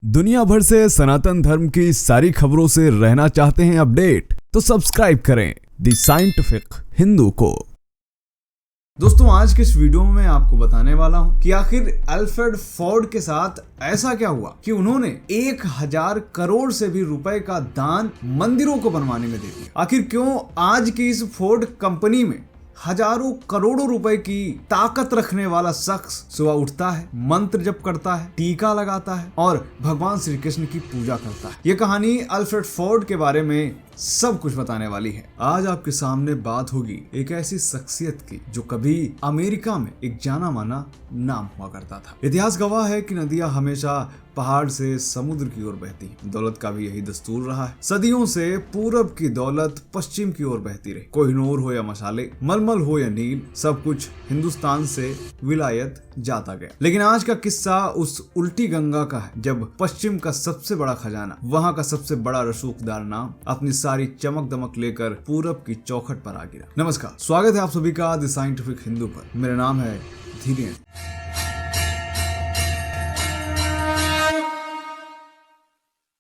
दुनिया भर से सनातन धर्म की सारी खबरों से रहना चाहते हैं अपडेट, तो सब्सक्राइब करें द साइंटिफिक हिंदू को। दोस्तों, आज के इस वीडियो में मैं आपको बताने वाला हूं कि आखिर अल्फ्रेड फोर्ड के साथ ऐसा क्या हुआ कि उन्होंने 1000 करोड़ से भी रुपए का दान मंदिरों को बनवाने में दे दिया। आखिर क्यों आज की इस फोर्ड कंपनी में हजारों करोड़ों रुपए की ताकत रखने वाला शख्स सुबह उठता है, मंत्र जप करता है, टीका लगाता है और भगवान श्री कृष्ण की पूजा करता है। ये कहानी अल्फ्रेड फोर्ड के बारे में सब कुछ बताने वाली है। आज आपके सामने बात होगी एक ऐसी शख्सियत की जो कभी अमेरिका में एक जाना माना नाम हुआ करता था। इतिहास गवाह है कि नदियां हमेशा पहाड़ से समुद्र की ओर बहती हैं। दौलत का भी यही दस्तूर रहा है। सदियों से पूरब की दौलत पश्चिम की ओर बहती रही। कोहिनूर हो या मसाले, मलमल हो या नील, सब कुछ हिंदुस्तान से विलायत जाता गया। लेकिन आज का किस्सा उस उल्टी गंगा का है, जब पश्चिम का सबसे बड़ा खजाना, वहां का सबसे बड़ा रसूखदार नाम अपनी सारी चमक दमक लेकर पूरब की चौखट पर आ गिरा। नमस्कार, स्वागत है आप सभी का द साइंटिफिक हिंदू पर। मेरा नाम है धीरेन।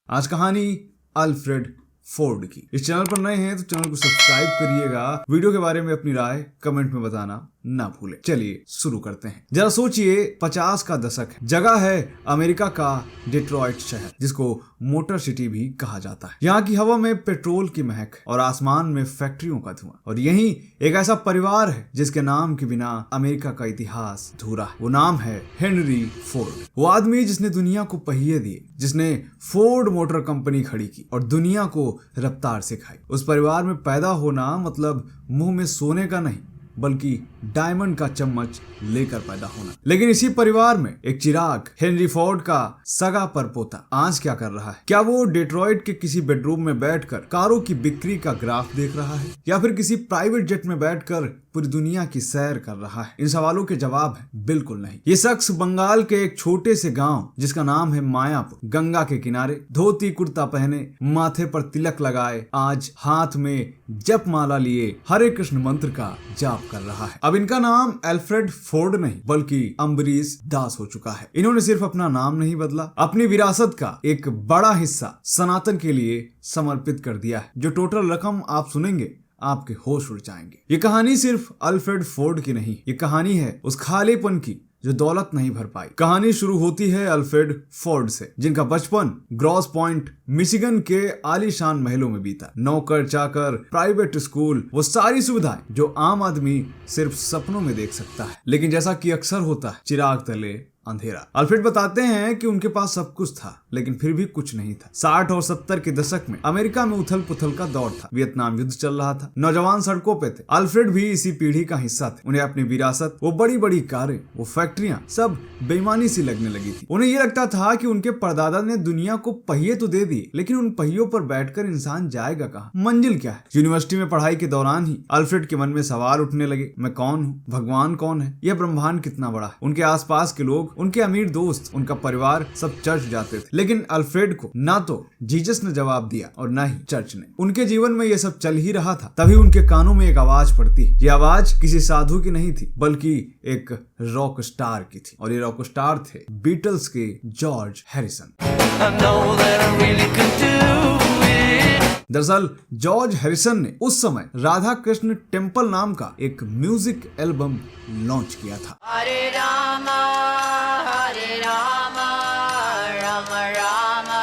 आज कहानी अल्फ्रेड फोर्ड की। इस चैनल पर नए हैं तो चैनल को सब्सक्राइब करिएगा। वीडियो के बारे में अपनी राय कमेंट में बताना ना भूले। चलिए शुरू करते हैं। जरा सोचिए, 50 का दशक है, जगह है अमेरिका का डिट्रॉइट शहर, जिसको मोटर सिटी भी कहा जाता है। यहाँ की हवा में पेट्रोल की महक और आसमान में फैक्ट्रियों का धुआं। और यही एक ऐसा परिवार है जिसके नाम के बिना अमेरिका का इतिहास अधूरा है। वो नाम है हेनरी फोर्ड। वो आदमी जिसने दुनिया को पहिए दिए, जिसने फोर्ड मोटर कंपनी खड़ी की और दुनिया को रफ्तार सिखाई। उस परिवार में पैदा होना मतलब मुंह में सोने का नहीं, बल्कि डायमंड का चम्मच लेकर पैदा होना। लेकिन इसी परिवार में एक चिराग, हेनरी फोर्ड का सगा परपोता, आज क्या कर रहा है? क्या वो डिट्रॉइट के किसी बेडरूम में बैठकर कारों की बिक्री का ग्राफ देख रहा है, या फिर किसी प्राइवेट जेट में बैठकर पूरी दुनिया की सैर कर रहा है? इन सवालों के जवाब है बिल्कुल नहीं। ये शख्स बंगाल के एक छोटे से गांव जिसका नाम है मायापुर, गंगा के किनारे, धोती कुर्ता पहने, माथे पर तिलक लगाए, आज हाथ में जप माला लिए हरे कृष्ण मंत्र का जाप कर रहा है। अब इनका नाम अल्फ्रेड फोर्ड नहीं बल्कि अम्बरीश दास हो चुका है। इन्होंने सिर्फ अपना नाम नहीं बदला, अपनी विरासत का एक बड़ा हिस्सा सनातन के लिए समर्पित कर दिया है। जो टोटल रकम आप सुनेंगे, आपके होश उड़ जाएंगे। ये कहानी सिर्फ अल्फ्रेड फोर्ड की नहीं, ये कहानी है उस खालीपन की जो दौलत नहीं भर पाई। कहानी शुरू होती है अल्फ्रेड फोर्ड से, जिनका बचपन ग्रॉस पॉइंट मिशिगन के आलीशान महलों में बीता। नौकर चाकर, प्राइवेट स्कूल, वो सारी सुविधाएं जो आम आदमी सिर्फ सपनों में देख सकता है। लेकिन जैसा कि अक्सर होता है, चिराग तले अंधेरा। अल्फ्रेड बताते हैं कि उनके पास सब कुछ था, लेकिन फिर भी कुछ नहीं था। 60 और 70 के दशक में अमेरिका में उथल पुथल का दौर था। वियतनाम युद्ध चल रहा था, नौजवान सड़कों पे थे। अल्फ्रेड भी इसी पीढ़ी का हिस्सा थे। उन्हें अपनी विरासत, वो बड़ी बड़ी कारें, वो फैक्ट्रियां, सब बेईमानी सी लगने लगी थी। उन्हें ये लगता था कि उनके परदादा ने दुनिया को पहिए तो दे दिए, लेकिन उन पहियों पर बैठकर इंसान जाएगा कहाँ? मंजिल क्या है? यूनिवर्सिटी में पढ़ाई के दौरान ही अल्फ्रेड के मन में सवाल उठने लगे, मैं कौन हूँ? भगवान कौन है? यह ब्रह्मांड कितना बड़ा है? उनके आसपास के लोग, उनके अमीर दोस्त, उनका परिवार सब चर्च जाते थे, लेकिन अल्फ्रेड को ना तो जीसस ने जवाब दिया और ना ही चर्च ने। उनके जीवन में ये सब चल ही रहा था। तभी उनके कानों में एक आवाज पड़ती है। ये आवाज किसी साधु की नहीं थी, बल्कि एक रॉक स्टार की थी। और ये रॉक स्टार थे बीटल्स के जॉर्ज हैरिसन। दरअसल जॉर्ज हैरिसन ने उस समय राधा कृष्ण टेम्पल नाम का एक म्यूजिक एल्बम लॉन्च किया था। हरे रामा राम रामा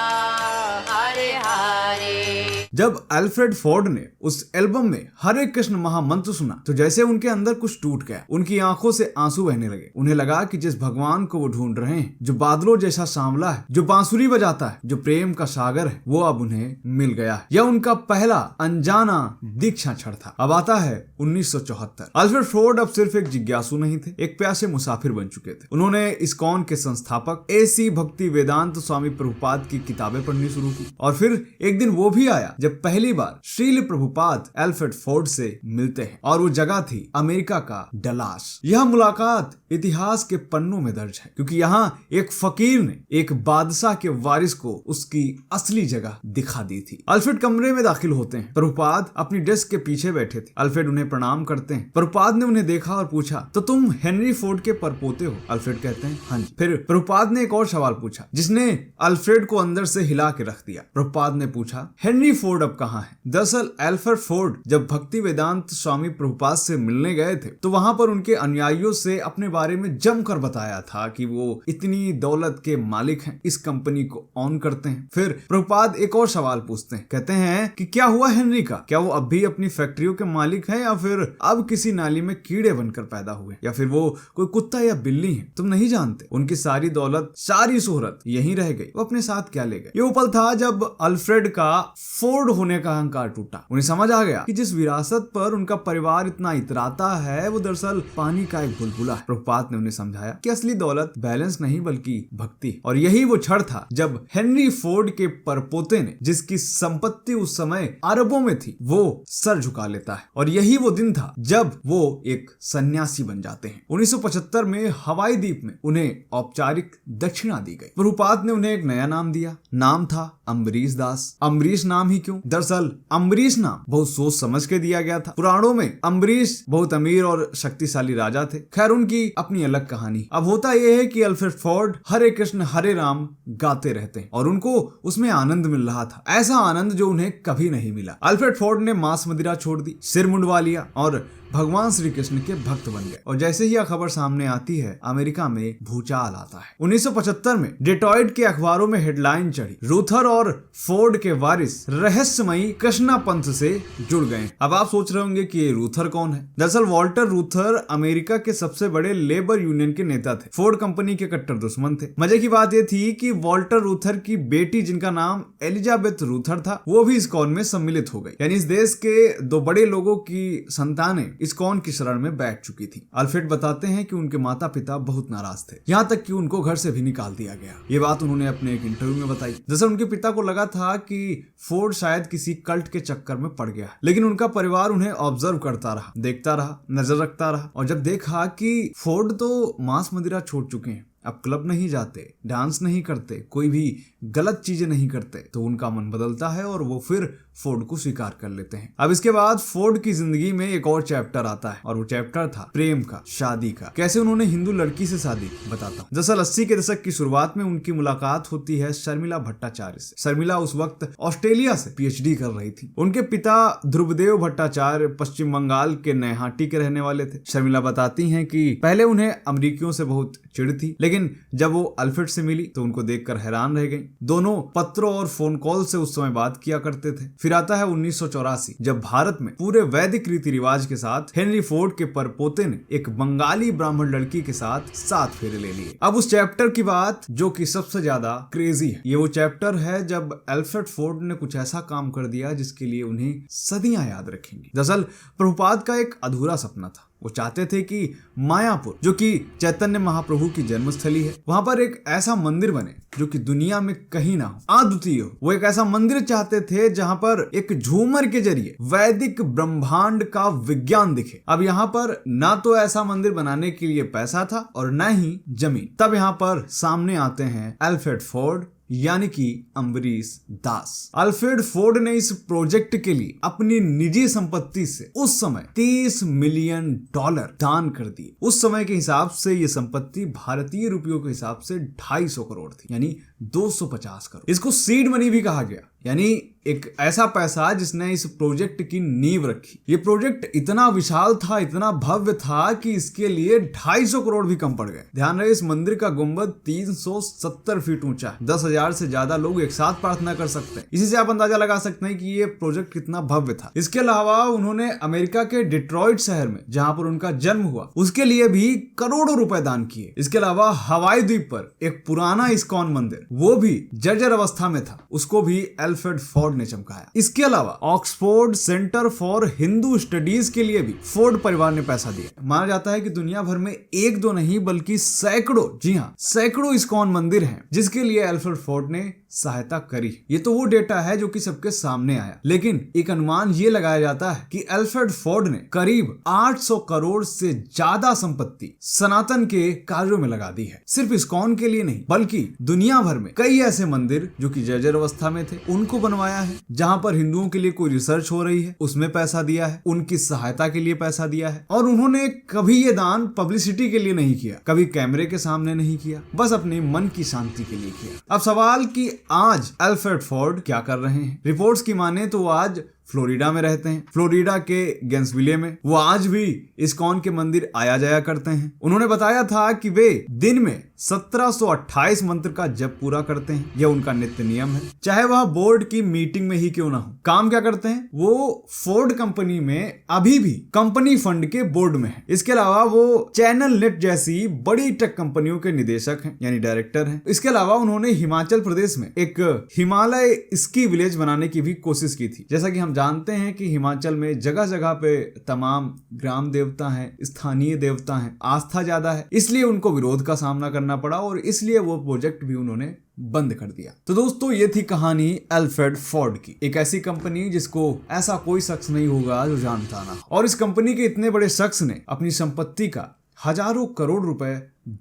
हरे हरे। जब अल्फ्रेड फोर्ड ने उस एल्बम में हरे कृष्ण महामंत्र सुना तो जैसे उनके अंदर कुछ टूट गया। उनकी आंखों से आंसू बहने लगे। उन्हें लगा कि जिस भगवान को वो ढूंढ रहे हैं, जो बादलों जैसा सांवला है, जो बांसुरी बजाता है, जो प्रेम का सागर है, वो अब उन्हें मिल गया है। यह उनका पहला अनजाना दीक्षा क्षण था। अब आता है 1974। अल्फ्रेड फोर्ड अब सिर्फ एक जिज्ञासु नहीं थे, एक प्यासे मुसाफिर बन चुके थे। उन्होंने इस्कॉन के संस्थापक AC भक्ति वेदांत स्वामी प्रभुपाद की किताबें पढ़नी शुरू की। और फिर एक दिन वो भी आया जब पहली बार श्रील प्रभुपाद अल्फ्रेड फोर्ड से मिलते हैं और वो जगह थी अमेरिका का डलास। यह मुलाकात इतिहास के पन्नों में दर्ज है क्योंकि यहाँ एक फकीर ने एक बादशाह के वारिस को उसकी असली जगह दिखा दी थी। अल्फ्रेड कमरे में दाखिल होते हैं। प्रभुपाद अपनी डेस्क के पीछे बैठे थे। अल्फ्रेड उन्हें प्रणाम करते हैं। प्रभुपाद ने उन्हें देखा और पूछा, तो तुम हेनरी फोर्ड के परपोते हो? अल्फ्रेड कहते हैं, हाँ जी। फिर प्रभुपाद ने एक और सवाल पूछा जिसने अल्फ्रेड को अंदर से हिला के रख दिया। प्रभुपाद ने पूछा, हेनरी फोर्ड अब कहाँ है? दरअसल अल्फ्रेड फोर्ड जब भक्ति वेदांत स्वामी प्रभुपाद से मिलने गए थे तो वहां पर उनके अनुयायियों से अपने बारे में जमकर बताया था कि वो इतनी दौलत के मालिक हैं, इस कंपनी को ऑन करते हैं। फिर प्रभुपाद एक और सवाल पूछते हैं, कहते हैं कि क्या हुआ हेनरी का? क्या वो अब भी अपनी फैक्ट्रियों के मालिक हैं या फिर अब किसी नाली में कीड़े बनकर पैदा हुए, या फिर वो कोई कुत्ता या बिल्ली है? तुम नहीं जानते। उनकी सारी दौलत, सारी शोहरत यहीं रह गई, वो अपने साथ क्या ले गए? ये वो पल था जब अल्फ्रेड का फोर्ड होने का अहंकार टूटा। उन्हें समझ आ गया कि जिस विरासत पर उनका परिवार इतना इतराता है वो दरअसल पानी का एक बुलबुला है। प्रभुपाद ने उन्हें समझाया कि असली दौलत बैलेंस नहीं बल्कि भक्ति। और यही वो क्षण था जब हेनरी फोर्ड के परपोते ने, जिसकी संपत्ति उस समय अरबों में थी, वो सर झुका लेता है। और यही वो दिन था जब वो एक सन्यासी बन जाते हैं। 1975 में हवाई द्वीप में उन्हें औपचारिक दक्षिणा दी गई। प्रभुपाद ने उन्हें एक नया नाम दिया। नाम था अम्बरीश दास। अम्बरीश नाम ही क्यों? दरअसल अम्बरीश नाम बहुत सोच समझ के दिया गया था। पुराणों में अम्बरीश बहुत अमीर और शक्तिशाली राजा थे। खैर, उनकी अपनी अलग कहानी। अब होता यह है कि अल्फ्रेड फोर्ड हरे कृष्ण हरे राम गाते रहते हैं और उनको उसमें आनंद मिल रहा था, ऐसा आनंद जो उन्हें कभी नहीं मिला। अल्फ्रेड फोर्ड ने मांस मदिरा छोड़ दी, सिर मुंडवा लिया और भगवान श्री कृष्ण के भक्त बन गए। और जैसे ही यह खबर सामने आती है, अमेरिका में भूचाल आता है। 1975 में डेट्रॉइट के अखबारों में हेडलाइन चढ़ी, रूथर और फोर्ड के वारिस रहस्यमयी कृष्णा पंथ से जुड़ गए। अब आप सोच रहे होंगे कि ये रूथर कौन है? दरअसल वॉल्टर रूथर अमेरिका के सबसे बड़े लेबर यूनियन के नेता थे। फोर्ड कंपनी के कट्टर दुश्मन थे। मजे की बात यह थी कि वॉल्टर रूथर की बेटी, जिनका नाम एलिजाबेथ रूथर था, वो भी इस्कॉन में सम्मिलित हो गई। यानी इस देश के दो बड़े लोगों की संतानें इस्कॉन की शरण में बैठ चुकी थी। अल्फ्रेड बताते हैं कि उनके माता पिता बहुत नाराज थे, यहाँ तक कि उनको घर से भी निकाल दिया गया। ये बात उन्होंने अपने एक इंटरव्यू में बताई। जैसे उनके पिता को लगा था कि फोर्ड शायद किसी कल्ट के चक्कर में पड़ गया, लेकिन उनका परिवार उन्हें ऑब्जर्व करता रहा, देखता रहा, नजर रखता रहा। और जब देखा कि फोर्ड तो मांस मदिरा छोड़ चुके हैं, अब क्लब नहीं जाते, डांस नहीं करते, कोई भी गलत चीजें नहीं करते, तो उनका मन बदलता है और वो फिर फोर्ड को स्वीकार कर लेते हैं। अब इसके बाद फोर्ड की जिंदगी में एक और चैप्टर आता है और वो चैप्टर था प्रेम का, शादी का। कैसे उन्होंने हिंदू लड़की से शादी की, बताता हूँ। दरअसल 80 के दशक की शुरुआत में उनकी मुलाकात होती है शर्मिला भट्टाचार्य से। शर्मिला उस वक्त ऑस्ट्रेलिया से पीएचडी कर रही थी। उनके पिता ध्रुवदेव भट्टाचार्य पश्चिम बंगाल के नैहाटी के रहने वाले थे। शर्मिला बताती हैं कि पहले उन्हें अमेरिकियों से बहुत चिढ़ थी, लेकिन जब वो अल्फ्रेड से मिली तो उनको देखकर हैरान रह गई। दोनों पत्रों और फोन कॉल से उस समय बात किया करते थे। फिर आता है 1984, जब भारत में पूरे वैदिक रीति रिवाज के साथ हेनरी फोर्ड के परपोते ने एक बंगाली ब्राह्मण लड़की के साथ 7 फेरे ले लिए। अब उस चैप्टर की बात जो कि सबसे ज्यादा क्रेजी है, ये वो चैप्टर है जब अल्फ्रेड फोर्ड ने कुछ ऐसा काम कर दिया जिसके लिए उन्हें सदियां याद रखेंगी। दरअसल प्रभुपाद का एक अधूरा सपना था। वो चाहते थे कि मायापुर, जो कि चैतन्य महाप्रभु की जन्मस्थली है, वहां पर एक ऐसा मंदिर बने जो कि दुनिया में कहीं ना हो, अद्वितीय हो। वो एक ऐसा मंदिर चाहते थे जहां पर एक झूमर के जरिए वैदिक ब्रह्मांड का विज्ञान दिखे। अब यहाँ पर ना तो ऐसा मंदिर बनाने के लिए पैसा था और ना ही जमीन। तब यहाँ पर सामने आते हैं अल्फ्रेड फोर्ड, यानी कि अम्बरीश दास। अल्फ्रेड फोर्ड ने इस प्रोजेक्ट के लिए अपनी निजी संपत्ति से उस समय $30 मिलियन दान कर दिए। उस समय के हिसाब से ये संपत्ति भारतीय रुपयों के हिसाब से 250 करोड़ थी, यानी 250 करोड़। इसको सीड मनी भी कहा गया, यानी एक ऐसा पैसा जिसने इस प्रोजेक्ट की नींव रखी। ये प्रोजेक्ट इतना विशाल था, इतना भव्य था कि इसके लिए 250 करोड़ भी कम पड़ गए। ध्यान रहे, इस मंदिर का गुंबद 370 फीट ऊंचा है। 10,000 से ज्यादा लोग एक साथ प्रार्थना कर सकते हैं। इसी से आप अंदाजा लगा सकते हैं कि ये प्रोजेक्ट कितना भव्य था। इसके अलावा उन्होंने अमेरिका के डेट्रॉइट शहर में, जहां पर उनका जन्म हुआ, उसके लिए भी करोड़ों रुपए दान किए। इसके अलावा हवाई द्वीप पर एक पुराना इस्कॉन मंदिर वो भी जर्जर अवस्था में था, उसको भी अल्फ्रेड फोर्ड ने चमकाया। इसके अलावा Oxford centre for Hindu studies के लिए भी फोर्ड परिवार ने पैसा दिया। माना जाता है कि दुनिया भर में एक दो नहीं बल्कि सैकड़ों, जी हाँ सैकड़ों इस्कॉन मंदिर हैं जिसके लिए अल्फ्रेड फोर्ड ने सहायता करी। ये तो वो डेटा है जो कि सबके सामने आया, लेकिन एक अनुमान ये लगाया जाता है कि अल्फ्रेड फोर्ड ने करीब 800 करोड़ से ज्यादा संपत्ति सनातन के कार्यों में लगा दी है। सिर्फ इस्कॉन के लिए नहीं बल्कि दुनिया भर में कई ऐसे मंदिर जो कि जर्जर अवस्था में थे उनको बनवाया है। जहां पर हिंदुओं के लिए कोई रिसर्च हो रही है उसमें पैसा दिया है, उनकी सहायता के लिए पैसा दिया है। और उन्होंने कभी ये दान पब्लिसिटी के लिए नहीं किया, कभी कैमरे के सामने नहीं किया, बस अपने मन की शांति के लिए किया। अब सवाल कि आज अल्फ्रेड फोर्ड क्या कर रहे हैं? रिपोर्ट्स की माने तो वो आज फ्लोरिडा में रहते हैं, फ्लोरिडा के गैंसविले में। वो आज भी इस्कॉन के मंदिर आया जाया करते हैं। उन्होंने बताया था कि वे दिन में 1728 मंत्र का जप पूरा करते हैं, यह उनका नित्य नियम है, चाहे वह बोर्ड की मीटिंग में ही क्यों ना हो। काम क्या करते हैं? वो फोर्ड कंपनी में अभी भी कंपनी फंड के बोर्ड में है। इसके अलावा वो चैनल नेट जैसी बड़ी टेक कंपनियों के निदेशक हैं, यानी डायरेक्टर हैं। इसके अलावा उन्होंने हिमाचल प्रदेश में एक हिमालय स्की विलेज बनाने की भी कोशिश की थी। जैसा कि हम जानते हैं कि हिमाचल में जगह जगह पे तमाम ग्राम देवता हैं, स्थानीय देवता हैं, आस्था ज्यादा है, इसलिए उनको विरोध का सामना करना पड़ा और इसलिए वो प्रोजेक्ट भी उन्होंने बंद कर दिया। तो दोस्तों ये थी कहानी अल्फ्रेड फोर्ड की, एक ऐसी कंपनी जिसको ऐसा कोई शख्स नहीं होगा जो जानता ना। और इस कंपनी के इतने बड़े शख्स ने अपनी संपत्ति का हजारों करोड़ रुपए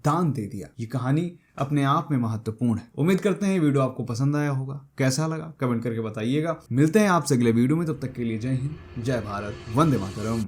दान दे दिया। ये कहानी अपने आप में महत्वपूर्ण है। उम्मीद करते हैं वीडियो आपको पसंद आया होगा। कैसा लगा कमेंट करके बताइएगा। मिलते हैं आपसे अगले वीडियो में, तब तक के लिए जय हिंद, जय भारत, वंदे मातरम।